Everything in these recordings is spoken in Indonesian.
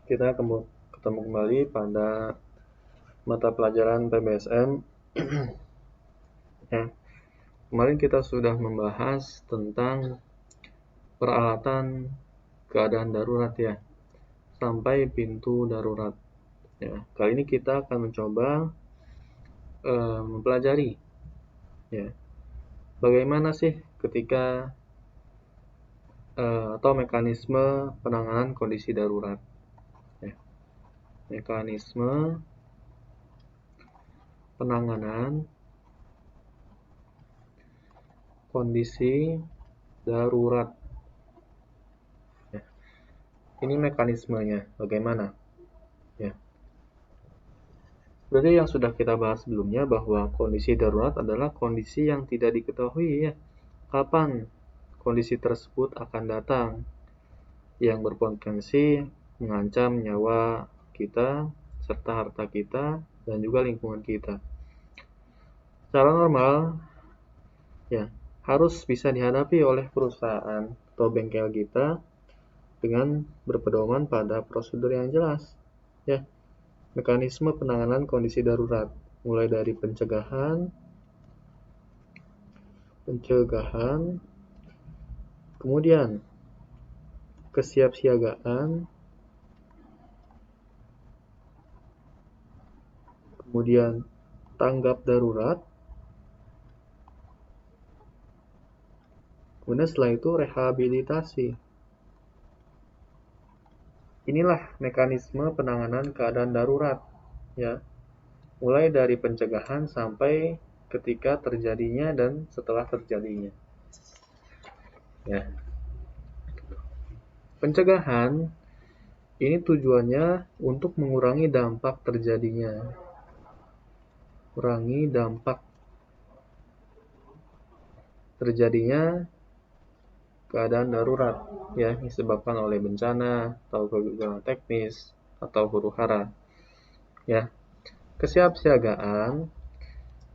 Kita ketemu kembali pada mata pelajaran PBSM. Ya, kemarin kita sudah membahas tentang peralatan keadaan darurat ya, sampai pintu darurat. Ya, kali ini kita akan mencoba mempelajari ya, bagaimana sih ketika atau mekanisme penanganan kondisi darurat. Ya. Mekanisme penanganan kondisi darurat. Ya. Ini mekanismenya bagaimana? Ya. Berarti yang sudah kita bahas sebelumnya bahwa kondisi darurat adalah kondisi yang tidak diketahui ya, kapan kondisi tersebut akan datang, yang berpotensi mengancam nyawa kita serta harta kita dan juga lingkungan kita. Secara normal ya, harus bisa dihadapi oleh perusahaan atau bengkel kita dengan berpedoman pada prosedur yang jelas ya. Mekanisme penanganan kondisi darurat mulai dari pencegahan, kemudian kesiapsiagaan, kemudian tanggap darurat, kemudian setelah itu rehabilitasi. Inilah mekanisme penanganan keadaan darurat ya, mulai dari pencegahan sampai ketika terjadinya dan setelah terjadinya ya. Pencegahan ini tujuannya untuk mengurangi dampak terjadinya, keadaan darurat ya, disebabkan oleh bencana atau kegagalan teknis atau huru-hara ya. Kesiapsiagaan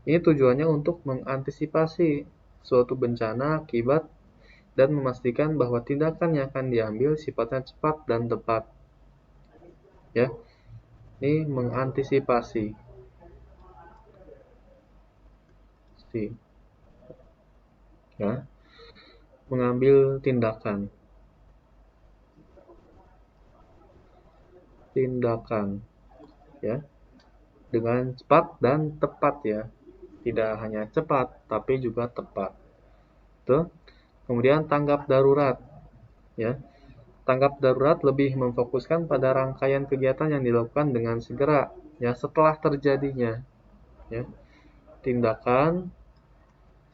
ini tujuannya untuk mengantisipasi suatu bencana akibat dan memastikan bahwa tindakan yang akan diambil sifatnya cepat dan tepat ya. Ini mengantisipasi ya, mengambil tindakan ya, dengan cepat dan tepat ya, tidak hanya cepat tapi juga tepat. Tuh. Kemudian tanggap darurat ya. Tanggap darurat lebih memfokuskan pada rangkaian kegiatan yang dilakukan dengan segera ya, setelah terjadinya ya. Tindakan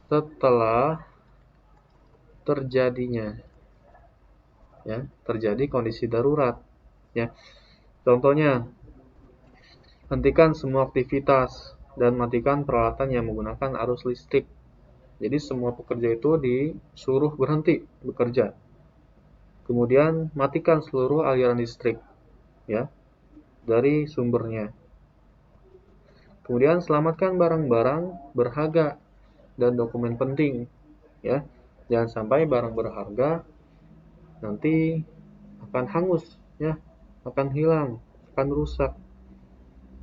setelah terjadinya ya, terjadi kondisi darurat ya. Contohnya, hentikan semua aktivitas dan matikan peralatan yang menggunakan arus listrik. Jadi semua pekerja itu disuruh berhenti bekerja. Kemudian matikan seluruh aliran listrik ya, dari sumbernya. Kemudian selamatkan barang-barang berharga dan dokumen penting ya. Jangan sampai barang berharga nanti akan hangus ya, akan hilang, akan rusak.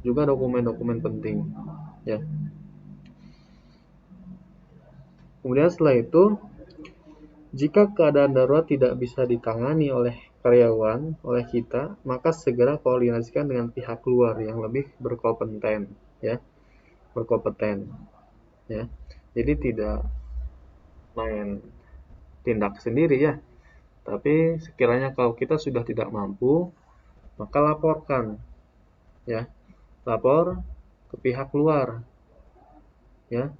Juga dokumen-dokumen penting ya. Kemudian setelah itu, jika keadaan darurat tidak bisa ditangani oleh karyawan, oleh kita, maka segera koordinasikan dengan pihak luar yang lebih berkompeten ya. Jadi tidak main tindak sendiri ya. Tapi sekiranya kalau kita sudah tidak mampu, maka laporkan ya. Lapor ke pihak luar ya,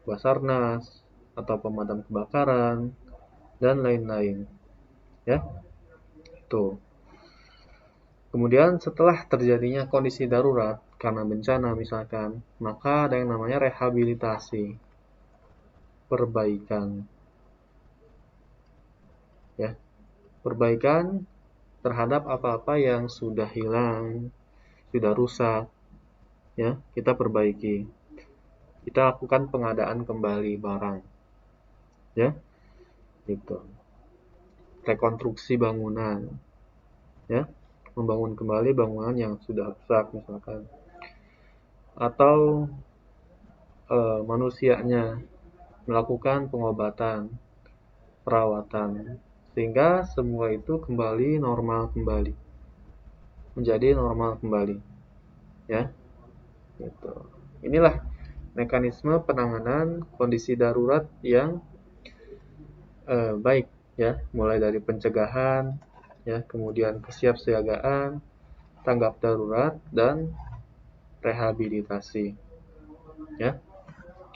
Basarnas atau pemadam kebakaran dan lain-lain ya. Tuh. Kemudian setelah terjadinya kondisi darurat karena bencana misalkan, maka ada yang namanya rehabilitasi, perbaikan ya. Perbaikan terhadap apa-apa yang sudah hilang, sudah rusak ya, kita perbaiki. Kita lakukan pengadaan kembali barang ya, gitu. Rekonstruksi bangunan ya, membangun kembali bangunan yang sudah rusak misalkan, atau manusianya melakukan pengobatan, perawatan, sehingga semua itu kembali normal kembali, menjadi normal kembali, ya. Gitu. Inilah mekanisme penanganan kondisi darurat yang baik, ya, mulai dari pencegahan, ya, kemudian kesiapsiagaan, tanggap darurat, dan rehabilitasi, ya,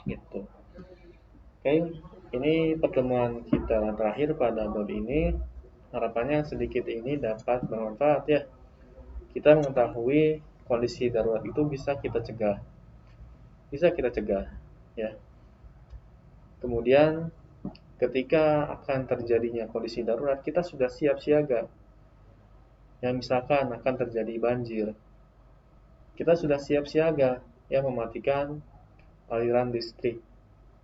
gitu. Oke, ini pertemuan kita terakhir pada bab ini. Harapannya sedikit ini dapat bermanfaat, ya. Kita mengetahui kondisi darurat itu bisa kita cegah, ya. Kemudian ketika akan terjadinya kondisi darurat, kita sudah siap siaga. Yang misalkan akan terjadi banjir, kita sudah siap siaga yang mematikan aliran listrik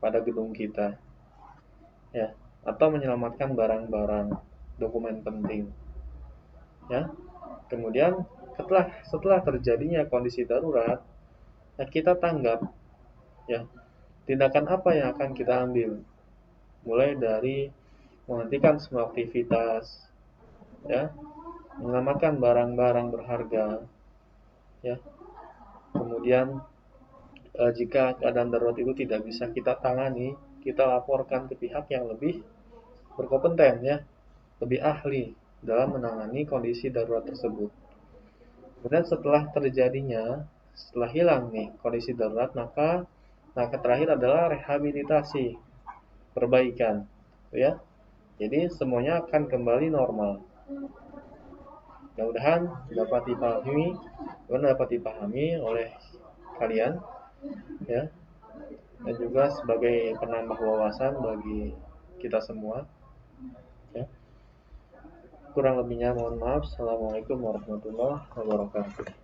pada gedung kita, ya, atau menyelamatkan barang-barang dokumen penting, ya. Kemudian setelah terjadinya kondisi darurat, ya, kita tanggap, ya, tindakan apa yang akan kita ambil, mulai dari menghentikan semua aktivitas, ya, menyelamatkan barang-barang berharga, ya. Kemudian jika keadaan darurat itu tidak bisa kita tangani, kita laporkan ke pihak yang lebih berkompeten, ya, lebih ahli dalam menangani kondisi darurat tersebut. Kemudian setelah hilang nih kondisi darurat, maka langkah terakhir adalah rehabilitasi, perbaikan, ya. Jadi semuanya akan kembali normal. Mudah-mudahan dapat dipahami oleh kalian, ya, dan juga sebagai penambah wawasan bagi kita semua, ya. Kurang lebihnya mohon maaf. Assalamualaikum warahmatullahi wabarakatuh.